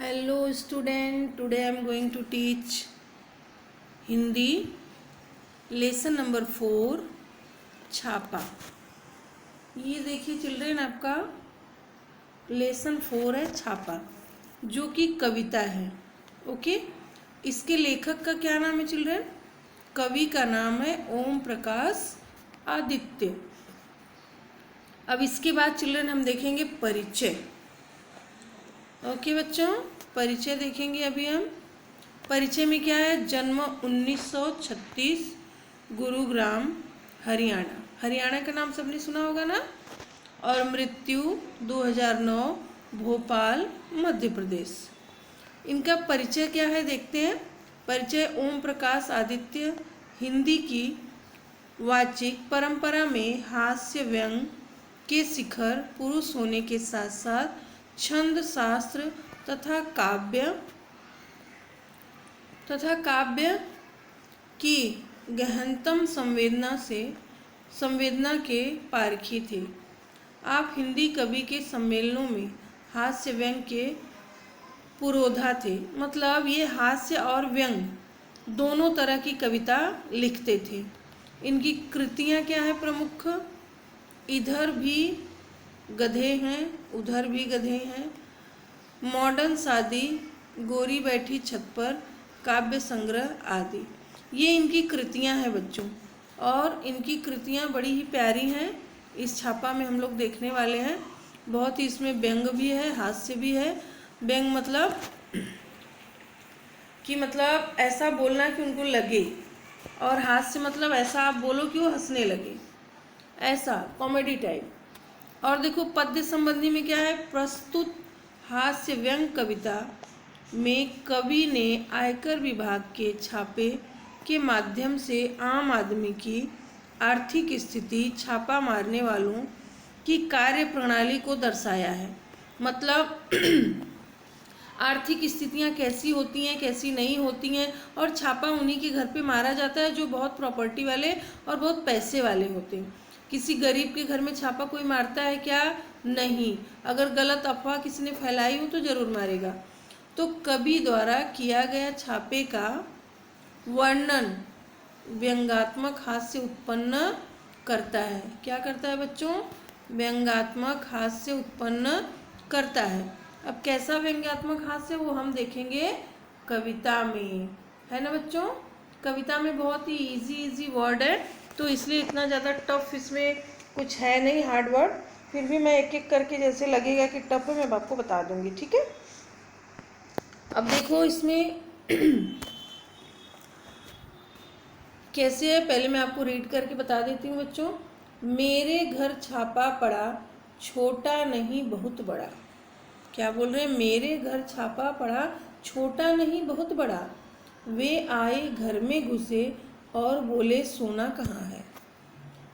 Hello student, today I am going to teach Hindi lesson number 4 छापा। ये देखिए children, आपका लेसन 4 है छापा, जो कि कविता है। ओके, इसके लेखक का क्या नाम है चिल्ड्रेन? कवि का नाम है ओम प्रकाश आदित्य। अब इसके बाद चिल्ड्रेन हम देखेंगे परिचय। ओके बच्चों, परिचय देखेंगे अभी हम। परिचय में क्या है? जन्म 1936, गुरुग्राम हरियाणा। हरियाणा का नाम सबने सुना होगा ना। और मृत्यु 2009, भोपाल मध्य प्रदेश। इनका परिचय क्या है देखते हैं। परिचय: ओम प्रकाश आदित्य हिंदी की वाचिक परंपरा में हास्य व्यंग के शिखर पुरुष होने के साथ साथ छंद शास्त्र तथा काव्य की गहनतम संवेदना के पारखी थे। आप हिंदी कवि के सम्मेलनों में हास्य व्यंग के पुरोधा थे। मतलब ये हास्य और व्यंग दोनों तरह की कविता लिखते थे। इनकी कृतियाँ क्या है प्रमुख? इधर भी गधे हैं, उधर भी गधे हैं, मॉडर्न शादी, गोरी बैठी छत पर, काव्य संग्रह आदि। ये इनकी कृतियां हैं बच्चों, और इनकी कृतियां बड़ी ही प्यारी हैं। इस छापा में हम लोग देखने वाले हैं। बहुत ही इसमें व्यंग भी है, हास्य भी है। व्यंग मतलब कि ऐसा बोलना कि उनको लगे, और हास्य मतलब ऐसा आप बोलो कि वो हंसने लगे, ऐसा कॉमेडी टाइप। और देखो पद्य संबंधी में क्या है? प्रस्तुत हास्य व्यंग कविता में कवि ने आयकर विभाग के छापे के माध्यम से आम आदमी की आर्थिक स्थिति, छापा मारने वालों की कार्य प्रणाली को दर्शाया है। मतलब आर्थिक स्थितियाँ कैसी होती हैं, कैसी नहीं होती हैं, और छापा उन्हीं के घर पे मारा जाता है जो बहुत प्रॉपर्टी वाले और बहुत पैसे वाले होते हैं। किसी गरीब के घर में छापा कोई मारता है क्या? नहीं। अगर गलत अफवाह किसी ने फैलाई हो तो जरूर मारेगा। तो कवि द्वारा किया गया छापे का वर्णन व्यंग्यात्मक हास्य उत्पन्न करता है। क्या करता है बच्चों? व्यंग्यात्मक हास्य उत्पन्न करता है। अब कैसा व्यंग्यात्मक हास्य, वो हम देखेंगे कविता में, है ना बच्चों। कविता में बहुत ही इजी वर्ड है, तो इसलिए इतना ज़्यादा टफ इसमें कुछ है नहीं, हार्ड वर्ड। फिर भी मैं एक एक करके जैसे लगेगा कि टफ है, मैं आपको बता दूंगी, ठीक है। अब देखो इसमें कैसे है, पहले मैं आपको रीड करके बता देती हूँ बच्चों। मेरे घर छापा पड़ा, छोटा नहीं बहुत बड़ा। क्या बोल रहे हैं? मेरे घर छापा पड़ा, छोटा नहीं बहुत बड़ा। वे आए, घर में घुसे और बोले सोना कहाँ है।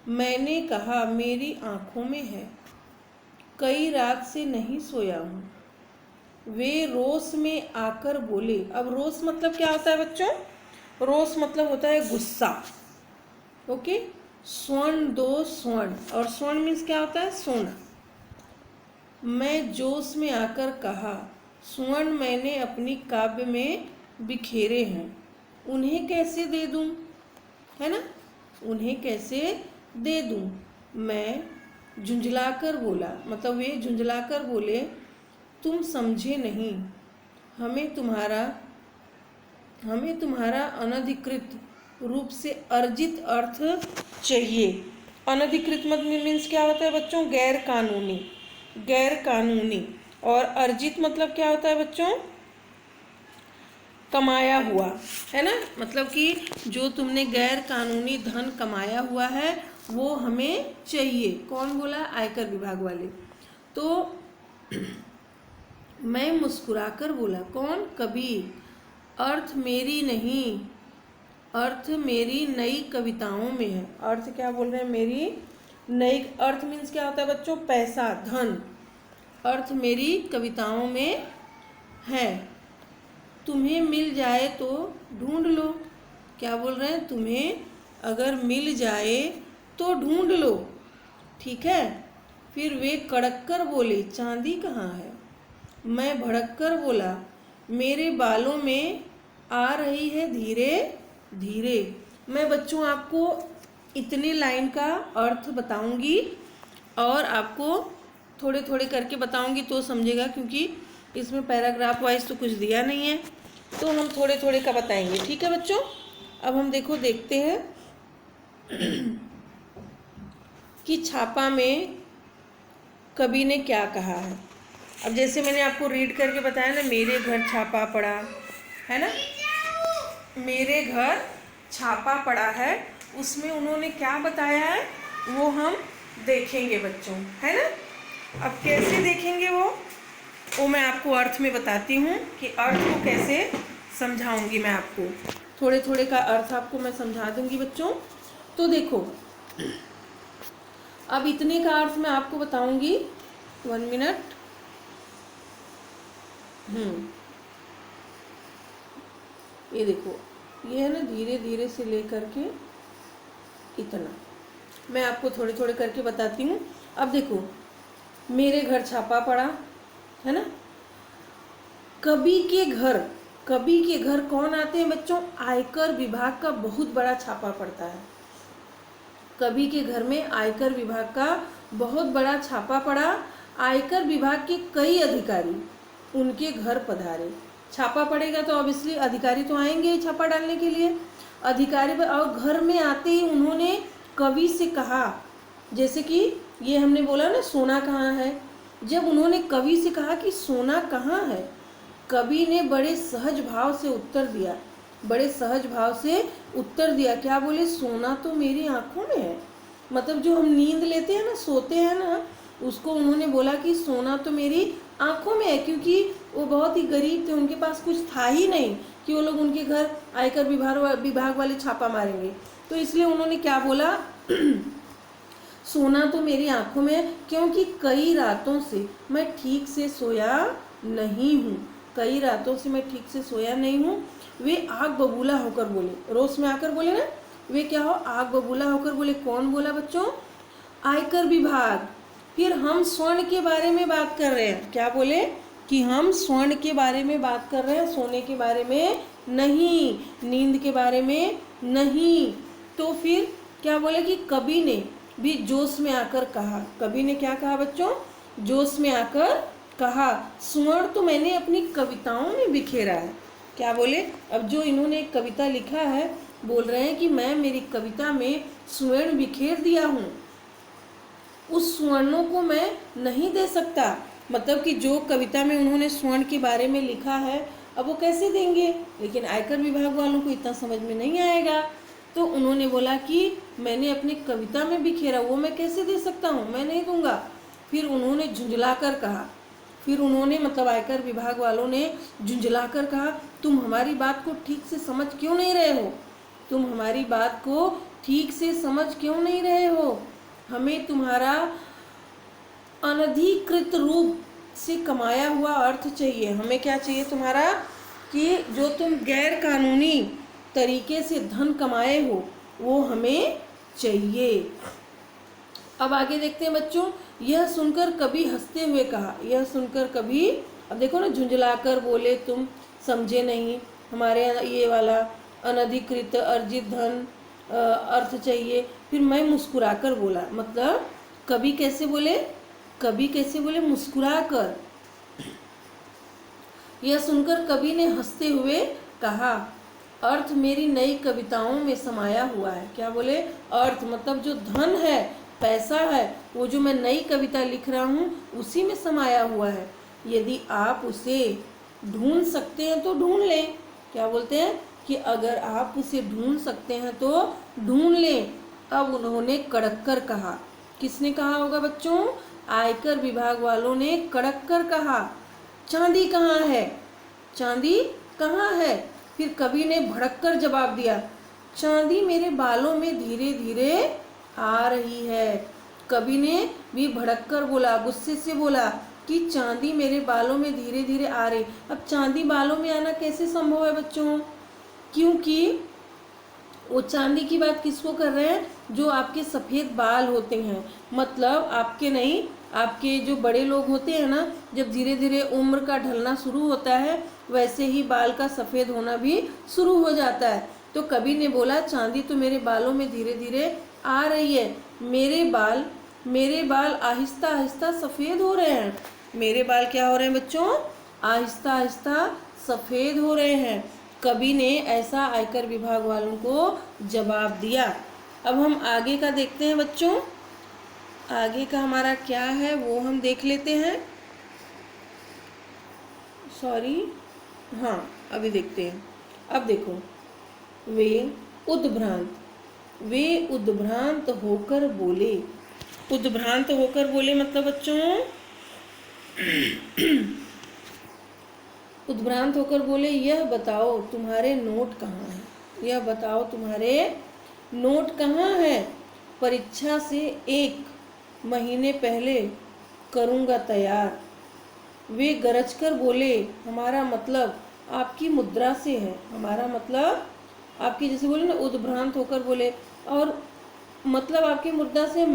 मैंने कहा मेरी आँखों में है, कई रात से नहीं सोया हूँ। वे रोष में आकर बोले। अब रोष मतलब क्या होता है बच्चों? रोष मतलब होता है गुस्सा। ओके, स्वर्ण दो स्वर्ण, और स्वर्ण मीन्स क्या होता है? सोना। मैं जोश में आकर कहा, स्वर्ण मैंने अपनी काव्य में बिखेरे हैं, उन्हें कैसे दे दूं? है ना, उन्हें कैसे दे दूं? मैं झुंझलाकर बोला, मतलब वे झुंझलाकर बोले, तुम समझे नहीं, हमें तुम्हारा अनधिकृत रूप से अर्जित अर्थ चाहिए। अनधिकृत मतलब मीन्स क्या होता है बच्चों? गैर कानूनी। और अर्जित मतलब क्या होता है बच्चों? कमाया हुआ, है ना। मतलब कि जो तुमने गैर कानूनी धन कमाया हुआ है वो हमें चाहिए। कौन बोला? आयकर विभाग वाले। तो मैं मुस्कुराकर बोला। कौन? कबीर। अर्थ मेरी नहीं, अर्थ मेरी नई कविताओं में है। अर्थ क्या बोल रहे हैं? मेरी नई। अर्थ मीन्स क्या होता है बच्चों? पैसा, धन। अर्थ मेरी कविताओं में है, तुम्हें मिल जाए तो ढूंढ लो। क्या बोल रहे हैं? तुम्हें अगर मिल जाए तो ढूंढ लो, ठीक है। फिर वे कड़क कर बोले, चांदी कहाँ है। मैं भड़क कर बोला, मेरे बालों में आ रही है धीरे धीरे। मैं बच्चों आपको इतने लाइन का अर्थ बताऊंगी और आपको थोड़े थोड़े करके बताऊंगी तो समझेगा, क्योंकि इसमें पैराग्राफ वाइज तो कुछ दिया नहीं है, तो हम थोड़े थोड़े का बताएंगे। ठीक है बच्चों, अब हम देखते हैं कि छापा में कवि ने क्या कहा है। अब जैसे मैंने आपको रीड करके बताया ना, मेरे घर छापा पड़ा है ना, मेरे घर छापा पड़ा है, उसमें उन्होंने क्या बताया है वो हम देखेंगे बच्चों, है ना। अब कैसे देखेंगे वो मैं आपको अर्थ में बताती हूँ कि अर्थ को कैसे समझाऊंगी। मैं आपको थोड़े थोड़े का अर्थ आपको मैं समझा दूंगी बच्चों। तो देखो, अब इतने का अर्थ मैं आपको बताऊंगी। 1 मिनट। ये देखो, ये है ना धीरे धीरे से लेकर के इतना, मैं आपको थोड़े थोड़े करके बताती हूँ। अब देखो, मेरे घर छापा पड़ा है ना, कवि के घर कौन आते हैं बच्चों? आयकर विभाग का बहुत बड़ा छापा पड़ता है। कवि के घर में आयकर विभाग का बहुत बड़ा छापा पड़ा। आयकर विभाग के कई अधिकारी उनके घर पधारे। छापा पड़ेगा तो ऑब्वियसली अधिकारी तो आएंगे छापा डालने के लिए। अधिकारी और घर में आते ही उन्होंने कवि से कहा, जैसे कि ये हमने बोला ना सोना कहाँ है, जब उन्होंने कवि से कहा कि सोना कहाँ है, कवि ने बड़े सहज भाव से उत्तर दिया। बड़े सहज भाव से उत्तर दिया, क्या बोले? सोना तो मेरी आंखों में है। मतलब जो हम नींद लेते हैं ना, सोते हैं ना, उसको उन्होंने बोला कि सोना तो मेरी आंखों में है, क्योंकि वो बहुत ही गरीब थे, उनके पास कुछ था ही नहीं कि वो लोग उनके घर आयकर विभाग वाले छापा मारेंगे। तो इसलिए उन्होंने क्या बोला? सोना तो मेरी आंखों में है, क्योंकि कई रातों से मैं ठीक से सोया नहीं हूँ। कई रातों से मैं ठीक से सोया नहीं हूँ। वे आग बबूला होकर बोले, रोश में आकर बोले ना, वे क्या हो? आग बबूला होकर बोले। कौन बोला बच्चों? आयकर विभाग। फिर हम स्वर्ण के बारे में बात कर रहे हैं। क्या बोले? कि हम स्वर्ण के बारे में बात कर रहे हैं, सोने के बारे में नहीं, नींद के बारे में नहीं। तो फिर क्या बोले कि कवि ने भी जोश में आकर कहा। कवि ने क्या कहा बच्चों? जोश में आकर कहा, स्वर्ण तो मैंने अपनी कविताओं में बिखेरा है। क्या बोले? अब जो इन्होंने एक कविता लिखा है, बोल रहे हैं कि मैं मेरी कविता में स्वर्ण बिखेर दिया हूँ, उस स्वर्णों को मैं नहीं दे सकता। मतलब कि जो कविता में उन्होंने स्वर्ण के बारे में लिखा है, अब वो कैसे देंगे? लेकिन आयकर विभाग वालों को इतना समझ में नहीं आएगा, तो उन्होंने बोला कि मैंने अपनी कविता में बिखेरा, वो मैं कैसे दे सकता हूँ, मैं नहीं दूंगा। फिर उन्होंने झुंझलाकर कहा, फिर उन्होंने मतलब आयकर विभाग वालों ने झुंझलाकर कहा, तुम हमारी बात को ठीक से समझ क्यों नहीं रहे हो? तुम हमारी बात को ठीक से समझ क्यों नहीं रहे हो? हमें तुम्हारा अनधिकृत रूप से कमाया हुआ अर्थ चाहिए। हमें क्या चाहिए तुम्हारा? कि जो तुम गैर कानूनी तरीके से धन कमाए हो, वो हमें चाहिए। अब आगे देखते हैं बच्चों। यह सुनकर कवि हंसते हुए कहा, यह सुनकर कवि, अब देखो ना, झुंझलाकर बोले, तुम समझे नहीं, हमारे ये वाला अनधिकृत अर्जित धन अर्थ चाहिए। फिर मैं मुस्कुराकर बोला, मतलब कवि कैसे बोले? कवि कैसे बोले? मुस्कुराकर। यह सुनकर कवि ने हंसते हुए कहा, अर्थ मेरी नई कविताओं में समाया हुआ है। क्या बोले? अर्थ मतलब जो धन है, पैसा है, वो जो मैं नई कविता लिख रहा हूँ उसी में समाया हुआ है। यदि आप उसे ढूंढ सकते हैं तो ढूंढ लें। क्या बोलते हैं? कि अगर आप उसे ढूंढ सकते हैं तो ढूंढ लें। अब उन्होंने कड़क कर कहा। किसने कहा होगा बच्चों? आयकर विभाग वालों ने कड़क कर कहा, चांदी कहाँ है? चांदी कहाँ है? फिर कवि ने भड़क कर जवाब दिया, चांदी मेरे बालों में धीरे धीरे आ रही है। कवि ने भी भड़क कर बोला, गुस्से से बोला कि चांदी मेरे बालों में धीरे धीरे आ रही। अब चांदी बालों में आना कैसे संभव है बच्चों? क्योंकि वो चांदी की बात किसको कर रहे हैं? जो आपके सफ़ेद बाल होते हैं, मतलब आपके नहीं, आपके जो बड़े लोग होते हैं ना, जब धीरे धीरे उम्र का ढलना शुरू होता है, वैसे ही बाल का सफ़ेद होना भी शुरू हो जाता है। तो कवि ने बोला, चांदी तो मेरे बालों में धीरे धीरे आ रही है, मेरे बाल आहिस्ता आहिस्ता सफ़ेद हो रहे हैं। मेरे बाल क्या हो रहे हैं बच्चों? आहिस्ता आहिस्ता सफ़ेद हो रहे हैं। कवि ने ऐसा आयकर विभाग वालों को जवाब दिया। अब हम आगे का देखते हैं बच्चों, आगे का हमारा क्या है वो हम देख लेते हैं। सॉरी, हाँ अभी देखते हैं। अब देखो, वे उद्भ्रांत होकर बोले। उद्भ्रांत होकर बोले मतलब बच्चों, उद्भ्रांत होकर बोले, यह बताओ तुम्हारे नोट कहाँ हैं? यह बताओ तुम्हारे नोट कहाँ हैं? परीक्षा से 1 महीने पहले करूँगा तैयार। वे गरज कर बोले, हमारा मतलब आपकी मुद्रा से है। हमारा मतलब आपकी, जैसे बोले ना, उद्भ्रांत होकर बोले, और मतलब आपकी मुद्रा से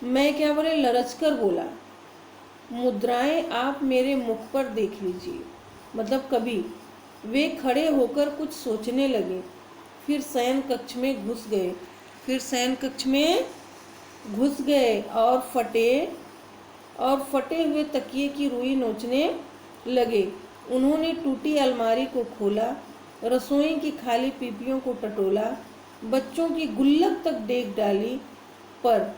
मैं क्या बोले, लरज कर बोला। मुद्राएं आप मेरे मुख पर देख लीजिए। मतलब कभी वे खड़े होकर कुछ सोचने लगे, फिर शयन कक्ष में घुस गए और फटे हुए तकिए की रुई नोचने लगे। उन्होंने टूटी अलमारी को खोला, रसोई की खाली पीपियों को टटोला, बच्चों की गुल्लक तक देख डाली, पर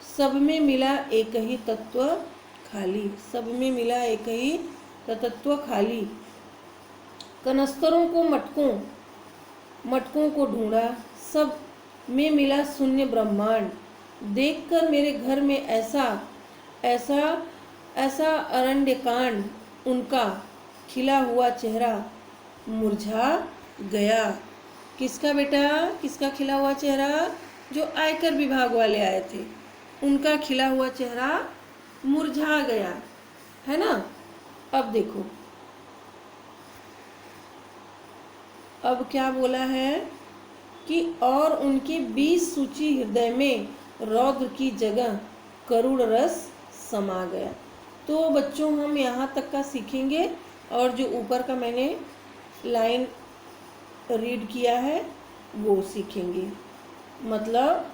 सब में मिला एक ही तत्व खाली। सब में मिला एक ही तत्व खाली। कनस्तरों को मटकों को ढूंढा, सब में मिला शून्य ब्रह्मांड। देखकर मेरे घर में ऐसा अरण्यकांड, उनका खिला हुआ चेहरा मुरझा गया। किसका बेटा? किसका खिला हुआ चेहरा? जो आयकर विभाग वाले आए थे, उनका खिला हुआ चेहरा मुरझा गया, है ना। अब देखो, अब क्या बोला है कि और उनके 20 सूची हृदय में रौद्र की जगह करुण रस समा गया। तो बच्चों हम यहाँ तक का सीखेंगे, और जो ऊपर का मैंने लाइन रीड किया है वो सीखेंगे। मतलब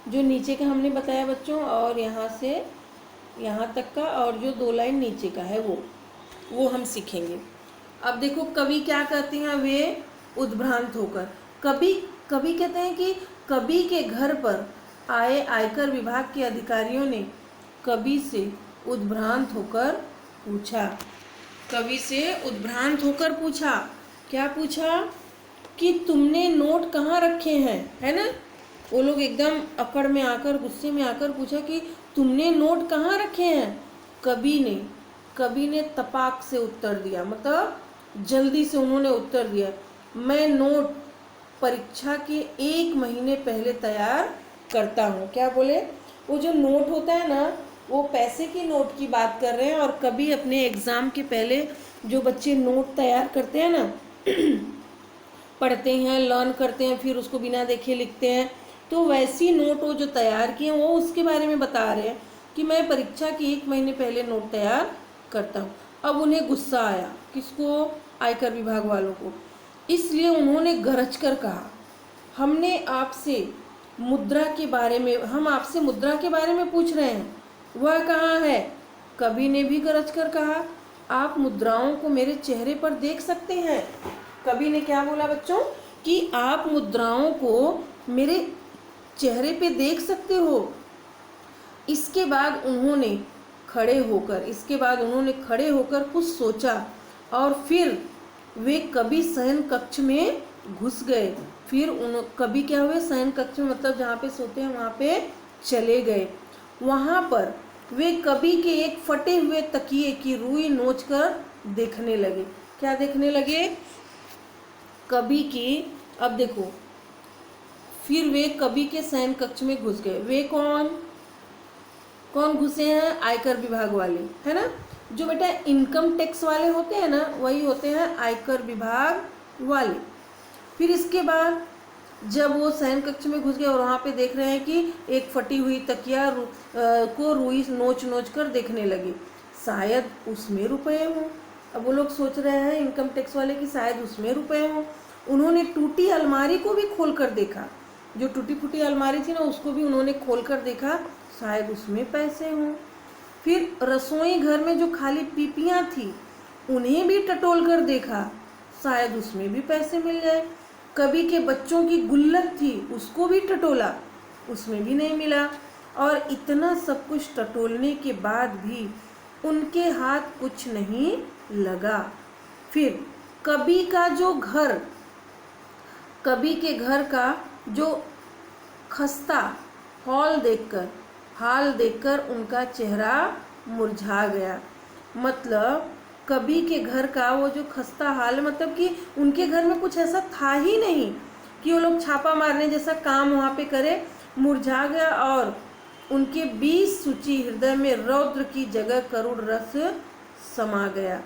जो नीचे का हमने बताया बच्चों, और यहाँ से यहाँ तक का, और जो 2 लाइन नीचे का है वो हम सीखेंगे। अब देखो, कवि क्या कहते हैं? वे उद्भ्रांत होकर, कवि कहते हैं कि कवि के घर पर आए आयकर विभाग के अधिकारियों ने कवि से उद्भ्रांत होकर पूछा। कवि से उद्भ्रांत होकर पूछा, क्या पूछा? कि तुमने नोट कहाँ रखे हैं, है ना। वो लोग एकदम अकड़ में आकर, गुस्से में आकर पूछा कि तुमने नोट कहाँ रखे हैं। कवि ने तपाक से उत्तर दिया, मतलब जल्दी से उन्होंने उत्तर दिया, मैं नोट परीक्षा के 1 महीने पहले तैयार करता हूँ। क्या बोले? वो जो नोट होता है ना, वो पैसे की नोट की बात कर रहे हैं। और कभी अपने एग्ज़ाम के पहले जो बच्चे नोट तैयार करते हैं ना, पढ़ते हैं, लर्न करते हैं, फिर उसको बिना देखे लिखते हैं, तो वैसी नोट वो जो तैयार किए वो उसके बारे में बता रहे हैं कि मैं परीक्षा की 1 महीने पहले नोट तैयार करता हूँ। अब उन्हें गुस्सा आया, किसको? आयकर विभाग वालों को। इसलिए उन्होंने गरज कर कहा, हम आपसे मुद्रा के बारे में पूछ रहे हैं, वह कहाँ है? कवि ने भी गरज कर कहा, आप मुद्राओं को मेरे चेहरे पर देख सकते हैं। कवि ने क्या बोला बच्चों? कि आप मुद्राओं को मेरे चेहरे पे देख सकते हो। इसके बाद उन्होंने खड़े होकर कुछ सोचा, और फिर वे कवि शयन कक्ष में घुस गए। फिर कवि क्या हुए? शयन कक्ष में, मतलब जहाँ पे सोते हैं वहाँ पे चले गए। वहाँ पर वे कवि के एक फटे हुए तकिए की रुई नोचकर देखने लगे। क्या देखने लगे? कवि की। अब देखो, फिर वे कवि के शयन कक्ष में घुस गए। वे कौन घुसे हैं? आयकर विभाग वाले, है ना। जो बेटा इनकम टैक्स वाले होते हैं ना, वही होते हैं आयकर विभाग वाले। फिर इसके बाद जब वो शयन कक्ष में घुस गए और वहाँ पे देख रहे हैं कि एक फटी हुई तकिया को रुई नोच नोच कर देखने लगे, शायद उसमें रुपए हों। अब वो लोग सोच रहे हैं इनकम टैक्स वाले कि शायद उसमें रुपए हों। उन्होंने टूटी अलमारी को भी खोल कर देखा, जो टूटी फूटी अलमारी थी ना उसको भी उन्होंने खोल कर देखा, शायद उसमें पैसे हों। फिर रसोई घर में जो खाली पीपियाँ थी उन्हें भी टटोल कर देखा, शायद उसमें भी पैसे मिल जाए। कभी के बच्चों की गुल्लक थी उसको भी टटोला, उसमें भी नहीं मिला। और इतना सब कुछ टटोलने के बाद भी उनके हाथ कुछ नहीं लगा। फिर कभी के घर का जो खस्ता हाल देखकर उनका चेहरा मुरझा गया। मतलब कभी के घर का वो जो खस्ता हाल, मतलब कि उनके घर में कुछ ऐसा था ही नहीं कि वो लोग छापा मारने जैसा काम वहाँ पे करे, मुरझा गया। और उनके 20 सूची हृदय में रौद्र की जगह करुण रस समा गया।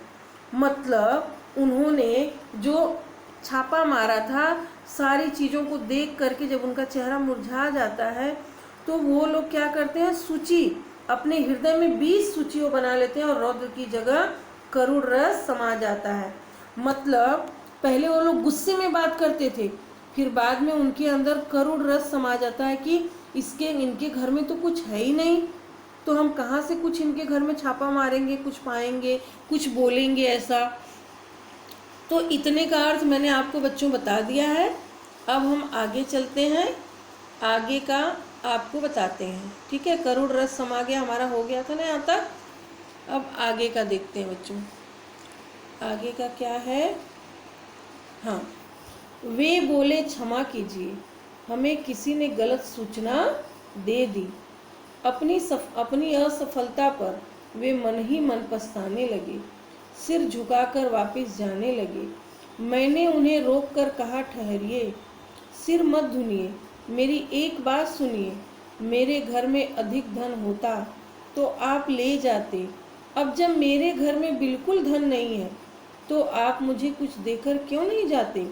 मतलब उन्होंने जो छापा मारा था, सारी चीज़ों को देख करके जब उनका चेहरा मुरझा जाता है तो वो लोग क्या करते हैं, सूची अपने हृदय में 20 सूचियों बना लेते हैं और रौद्र की जगह करुण रस समा जाता है। मतलब पहले वो लोग गुस्से में बात करते थे, फिर बाद में उनके अंदर करुण रस समा जाता है कि इनके घर में तो कुछ है ही नहीं, तो हम कहाँ से कुछ इनके घर में छापा मारेंगे, कुछ पाएंगे, कुछ बोलेंगे ऐसा। तो इतने का अर्थ मैंने आपको बच्चों बता दिया है। अब हम आगे चलते हैं, आगे का आपको बताते हैं। ठीक है, करुण रस समा गया हमारा हो गया था ना यहाँ तक। अब आगे का देखते हैं बच्चों, आगे का क्या है। हाँ, वे बोले क्षमा कीजिए, हमें किसी ने गलत सूचना दे दी। अपनी असफलता पर वे मन ही मन पछताने लगे, सिर झुकाकर वापस जाने लगे। मैंने उन्हें रोककर कहा, ठहरिए, सिर मत धुनिए, मेरी एक बात सुनिए। मेरे घर में अधिक धन होता तो आप ले जाते। अब जब मेरे घर में बिल्कुल धन नहीं है तो आप मुझे कुछ देकर क्यों नहीं जाते?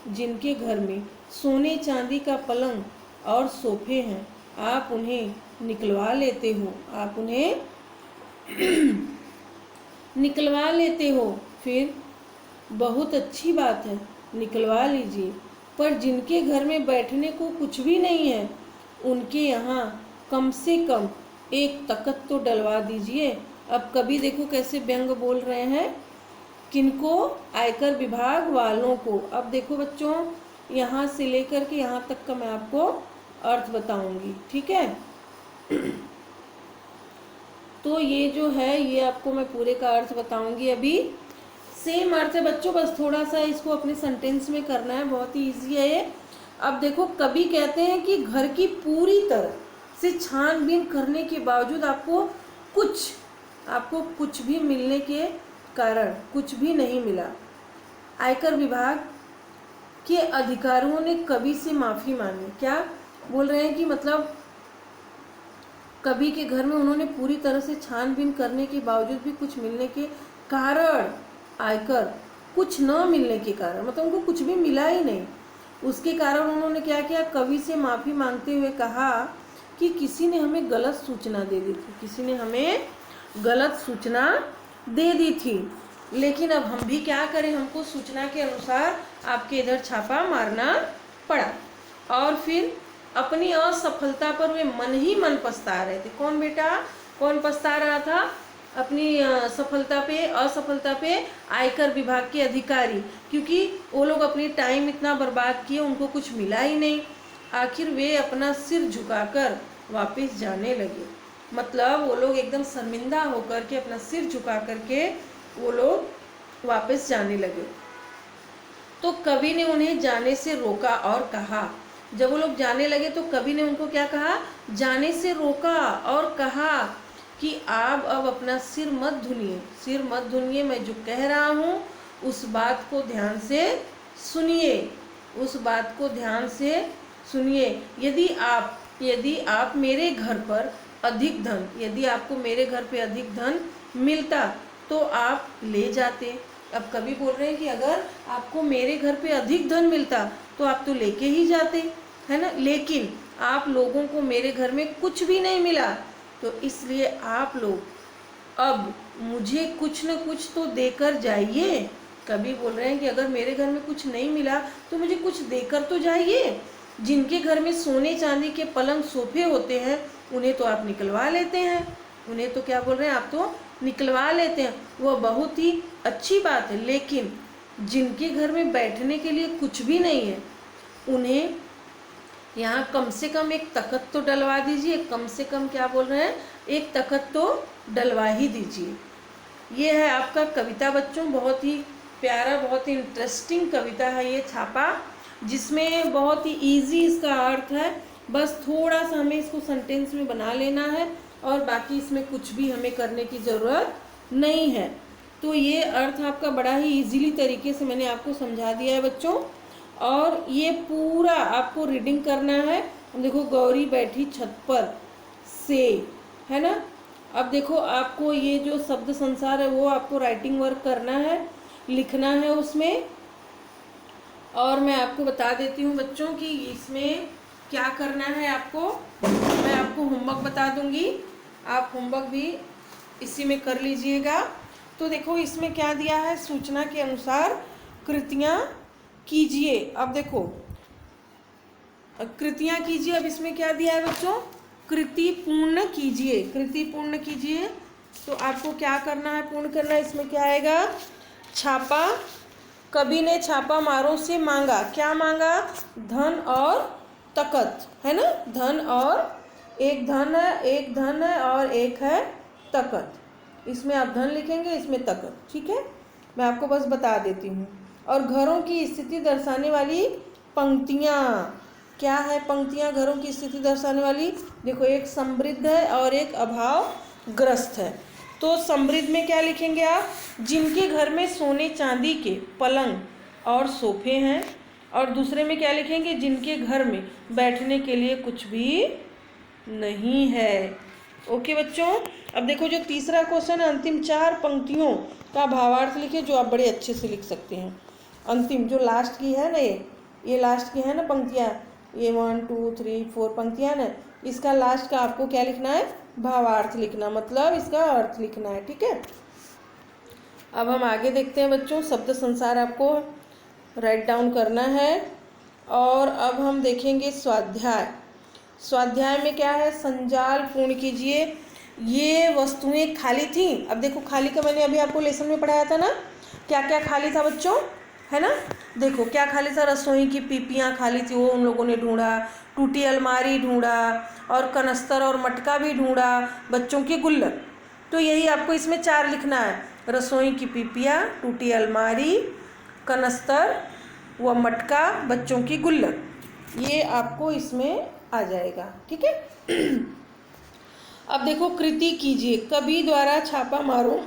जिनके घर में सोने चांदी का पलंग और सोफे हैं, आप उन्हें निकलवा लेते हो, आप उन्हें निकलवा लेते हो। फिर बहुत अच्छी बात है, निकलवा लीजिए, पर जिनके घर में बैठने को कुछ भी नहीं है उनके यहाँ कम से कम एक तख्त तो डलवा दीजिए। अब कभी देखो कैसे व्यंग बोल रहे हैं, किनको? आयकर विभाग वालों को। अब देखो बच्चों, यहाँ से लेकर के यहाँ तक का मैं आपको अर्थ बताऊंगी, ठीक है। तो ये जो है ये आपको मैं पूरे का अर्थ बताऊंगी। अभी सेम अर्थ है बच्चों, बस थोड़ा सा इसको अपने सेंटेंस में करना है, बहुत ही ईजी है ये। अब देखो, कभी कहते हैं कि घर की पूरी तरह से छानबीन करने के बावजूद आपको कुछ भी मिलने के कारण कुछ भी नहीं मिला। आयकर विभाग के अधिकारियों ने कभी से माफ़ी मांगी। क्या बोल रहे हैं कि मतलब कभी के घर में उन्होंने पूरी तरह से छानबीन करने के बावजूद भी कुछ मिलने के कारण, आयकर कुछ न मिलने के कारण, मतलब उनको कुछ भी मिला ही नहीं, उसके कारण उन्होंने क्या किया, कवि से माफ़ी मांगते हुए कहा कि किसी ने हमें गलत सूचना दे दी थी, किसी ने हमें गलत सूचना दे दी थी। लेकिन अब हम भी क्या करें, हमको सूचना के अनुसार आपके इधर छापा मारना पड़ा। और फिर अपनी असफलता पर वे मन ही मन पछता रहे थे। कौन बेटा, कौन पछता रहा था अपनी असफलता पे? आयकर विभाग के अधिकारी, क्योंकि वो लोग अपनी टाइम इतना बर्बाद किए, उनको कुछ मिला ही नहीं। आखिर वे अपना सिर झुकाकर वापस जाने लगे। मतलब वो लोग एकदम शर्मिंदा होकर के अपना सिर झुका करके वो लोग वापस जाने लगे। तो कवि ने उन्हें जाने से रोका और कहा, जब वो लोग जाने लगे तो कवि ने उनको क्या कहा, जाने से रोका और कहा कि आप अब अपना सिर मत धुनिए, मैं जो कह रहा हूँ उस बात को ध्यान से सुनिए। यदि आप मेरे घर पर अधिक धन, यदि आपको मेरे घर पे अधिक धन मिलता तो आप ले जाते, अब कवि बोल रहे हैं कि अगर आपको मेरे घर पे अधिक धन मिलता तो आप तो लेके ही जाते, है ना, लेकिन आप लोगों को मेरे घर में कुछ भी नहीं मिला, तो इसलिए आप लोग अब मुझे कुछ न कुछ तो देकर जाइए। कवि बोल रहे हैं कि अगर मेरे घर में कुछ नहीं मिला तो मुझे कुछ देकर तो जाइए। जिनके घर में सोने चांदी के पलंग सोफे होते हैं उन्हें तो आप निकलवा लेते हैं, उन्हें तो क्या बोल रहे हैं, आप तो निकलवा लेते हैं, वह बहुत ही अच्छी बात है। लेकिन जिनके घर में बैठने के लिए कुछ भी नहीं है उन्हें यहाँ कम से कम एक तख्त तो डलवा दीजिए, कम से कम क्या बोल रहे हैं, एक तख्त तो डलवा ही दीजिए। ये है आपका कविता बच्चों, बहुत ही प्यारा, बहुत ही इंटरेस्टिंग कविता है ये छापा, जिसमें बहुत ही इजी इसका अर्थ है। बस थोड़ा सा हमें इसको सेंटेंस में बना लेना है और बाकी इसमें कुछ भी हमें करने की ज़रूरत नहीं है। तो ये अर्थ आपका बड़ा ही इजीली तरीके से मैंने आपको समझा दिया है बच्चों, और ये पूरा आपको रीडिंग करना है। देखो, गौरी बैठी छत पर से, है ना। अब देखो, आपको ये जो शब्द संसार है वो आपको राइटिंग वर्क करना है, लिखना है उसमें। और मैं आपको बता देती हूँ बच्चों कि इसमें क्या करना है आपको, मैं आपको होमवर्क बता दूंगी, आप होमवर्क भी इसी में कर लीजिएगा। तो देखो, इसमें क्या दिया है, सूचना के अनुसार कृतियाँ कीजिए। अब देखो, कृतियाँ कीजिए। अब इसमें क्या दिया है बच्चों, कृति पूर्ण कीजिए, कृति पूर्ण कीजिए। तो आपको क्या करना है, पूर्ण करना है। इसमें क्या आएगा, छापा, कवि ने छापा मारों से मांगा, क्या मांगा, धन और तकत, है ना, धन और एक धन है और एक है तकत। इसमें आप धन लिखेंगे, इसमें तकत, ठीक है, मैं आपको बस बता देती हूँ। और घरों की स्थिति दर्शाने वाली पंक्तियाँ, क्या है पंक्तियाँ घरों की स्थिति दर्शाने वाली, देखो, एक समृद्ध है और एक अभावग्रस्त है। तो समृद्ध में क्या लिखेंगे आप, जिनके घर में सोने चांदी के पलंग और सोफे हैं। और दूसरे में क्या लिखेंगे, जिनके घर में बैठने के लिए कुछ भी नहीं है। ओके बच्चों, अब देखो जो तीसरा क्वेश्चन है, अंतिम 4 पंक्तियों का भावार्थ लिखे, जो आप बड़े अच्छे से लिख सकते हैं। अंतिम जो लास्ट की है ना, ये लास्ट की है ना पंक्तियाँ, ये 1 2 3 4 पंक्तियाँ ना, इसका लास्ट का आपको क्या लिखना है, भावार्थ लिखना, मतलब इसका अर्थ लिखना है, ठीक है। अब हम आगे देखते हैं बच्चों, शब्द संसार आपको राइट डाउन करना है। और अब हम देखेंगे स्वाध्याय। स्वाध्याय में क्या है, संजाल पूर्ण कीजिए। ये वस्तुएं खाली थी। अब देखो, खाली का मैंने अभी आपको लेसन में पढ़ाया था ना, क्या क्या खाली था बच्चों, है ना। देखो क्या खाली था, रसोई की पीपियाँ खाली थी, वो उन लोगों ने ढूंढा, टूटी अलमारी ढूंढा, और कनस्तर और मटका भी ढूंढा, बच्चों की गुल्लक। तो यही आपको इसमें 4 लिखना है, रसोई की पीपियाँ, टूटी अलमारी, कनस्तर व मटका, बच्चों की गुल्लक, ये आपको इसमें आ जाएगा, ठीक है। अब देखो, कृति कीजिए, कवि द्वारा छापा मारों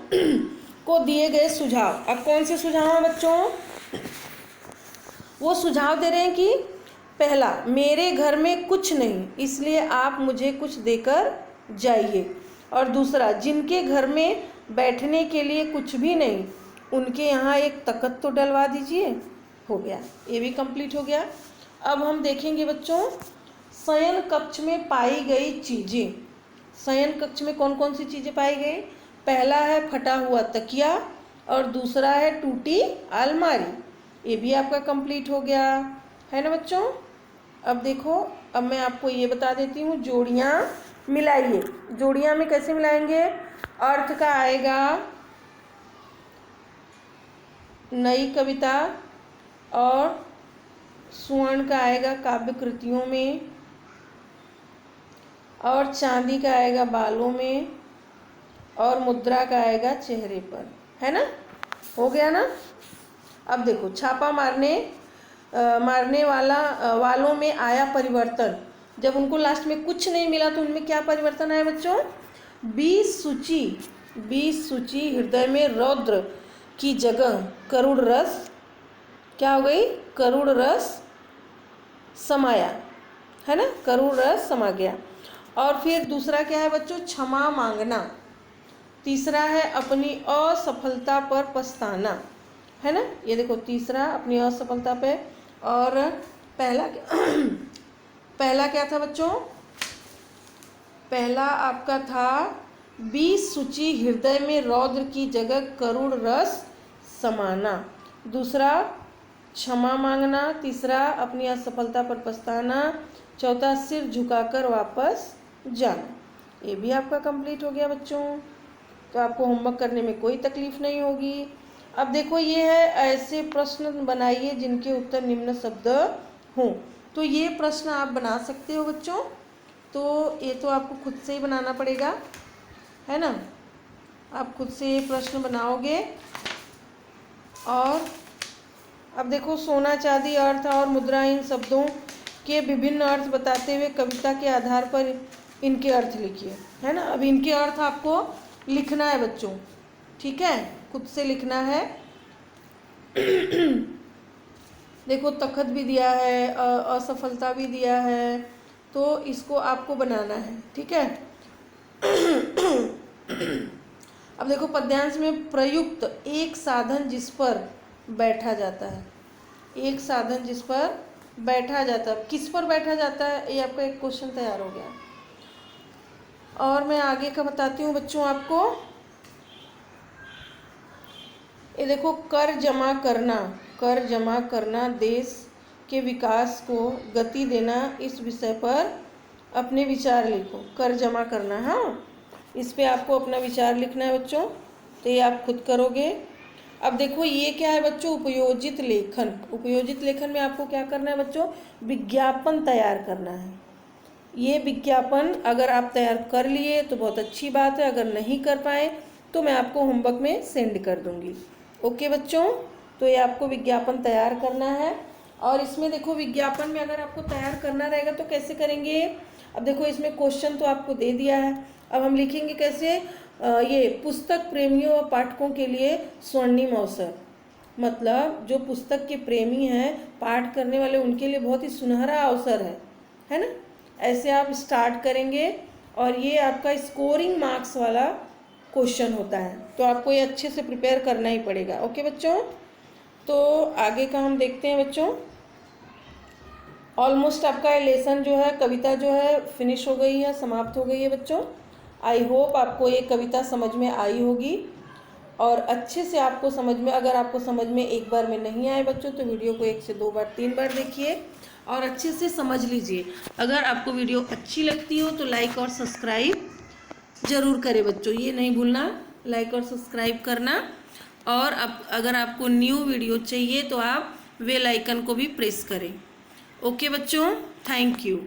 को दिए गए सुझाव। अब कौन से सुझाव हैं बच्चों, वो सुझाव दे रहे हैं कि पहला, मेरे घर में कुछ नहीं इसलिए आप मुझे कुछ देकर जाइए। और दूसरा, जिनके घर में बैठने के लिए कुछ भी नहीं उनके यहाँ एक तख्त तो डलवा दीजिए। हो गया, ये भी कंप्लीट हो गया। अब हम देखेंगे बच्चों, शयन कक्ष में पाई गई चीज़ें। शयन कक्ष में कौन कौन सी चीज़ें पाई गई, पहला है फटा हुआ तकिया और दूसरा है टूटी अलमारी, ये भी आपका कंप्लीट हो गया, है ना बच्चों। अब देखो, अब मैं आपको ये बता देती हूँ, जोड़ियाँ मिलाइए। जोड़ियाँ में कैसे मिलाएंगे, अर्थ का आएगा नई कविता, और स्वर्ण का आएगा काव्य कृतियों में, और चांदी का आएगा बालों में, और मुद्रा का आएगा चेहरे पर, है ना। हो गया ना। अब देखो, छापा मारने वालों में आया परिवर्तन। जब उनको लास्ट में कुछ नहीं मिला तो उनमें क्या परिवर्तन आया बच्चों, 20 सूची हृदय में रौद्र की जगह करुण रस, क्या हो गई, करुण रस समाया, है ना, करुण रस समा गया। और फिर दूसरा क्या है बच्चों, क्षमा मांगना। तीसरा है अपनी असफलता पर पछताना। है ना। ये देखो तीसरा अपनी असफलता पे। और पहला पहला क्या था बच्चों? पहला आपका था बीस शुचि हृदय में रौद्र की जगह करुण रस समाना। दूसरा क्षमा मांगना। तीसरा अपनी असफलता पर पछताना। चौथा सिर झुकाकर वापस जाना। ये भी आपका कंप्लीट हो गया बच्चों। तो आपको होमवर्क करने में कोई तकलीफ नहीं होगी। अब देखो ये है ऐसे प्रश्न बनाइए जिनके उत्तर निम्न शब्द हों। तो ये प्रश्न आप बना सकते हो बच्चों। तो ये तो आपको खुद से ही बनाना पड़ेगा, है ना। आप खुद से ये प्रश्न बनाओगे। और अब देखो सोना चांदी अर्थ और मुद्रा इन शब्दों के विभिन्न अर्थ बताते हुए कविता के आधार पर इनके अर्थ लिखिए, है ना। अब इनके अर्थ आपको लिखना है बच्चों, ठीक है, खुद से लिखना है। देखो तखत भी दिया है, असफलता भी दिया है, तो इसको आपको बनाना है, ठीक है। अब देखो पद्यांश में प्रयुक्त एक साधन जिस पर बैठा जाता है, एक साधन जिस पर बैठा जाता है, किस पर बैठा जाता है, ये आपका एक क्वेश्चन तैयार हो गया। और मैं आगे का बताती हूँ बच्चों आपको। ये देखो कर जमा करना, कर जमा करना देश के विकास को गति देना, इस विषय पर अपने विचार लिखो। कर जमा करना, हाँ, इस पे आपको अपना विचार लिखना है बच्चों। तो ये आप खुद करोगे। अब देखो ये क्या है बच्चों? उपयोजित लेखन। उपयोजित लेखन में आपको क्या करना है बच्चों? विज्ञापन तैयार करना है। ये विज्ञापन अगर आप तैयार कर लिए तो बहुत अच्छी बात है, अगर नहीं कर पाए तो मैं आपको होमवर्क में सेंड कर दूंगी। ओके बच्चों, तो ये आपको विज्ञापन तैयार करना है। और इसमें देखो विज्ञापन में अगर आपको तैयार करना रहेगा तो कैसे करेंगे? अब देखो इसमें क्वेश्चन तो आपको दे दिया है, अब हम लिखेंगे कैसे? ये पुस्तक प्रेमियों और पाठकों के लिए स्वर्णिम अवसर, मतलब जो पुस्तक के प्रेमी हैं, पाठ करने वाले, उनके लिए बहुत ही सुनहरा अवसर है ना। ऐसे आप स्टार्ट करेंगे और ये आपका स्कोरिंग मार्क्स वाला क्वेश्चन होता है, तो आपको ये अच्छे से प्रिपेयर करना ही पड़ेगा। ओके बच्चों, तो आगे का हम देखते हैं बच्चों। ऑलमोस्ट आपका लेसन जो है, कविता जो है फिनिश हो गई है, समाप्त हो गई है बच्चों। आई होप आपको ये कविता समझ में आई होगी और अच्छे से आपको समझ में, अगर आपको समझ में एक बार में नहीं आए बच्चों तो वीडियो को 1 से 2 बार 3 बार देखिए और अच्छे से समझ लीजिए। अगर आपको वीडियो अच्छी लगती हो तो लाइक और सब्सक्राइब ज़रूर करें बच्चों, ये नहीं भूलना लाइक और सब्सक्राइब करना। और अब अगर आपको न्यू वीडियो चाहिए तो आप बेल आइकन को भी प्रेस करें। ओके बच्चों, थैंक यू।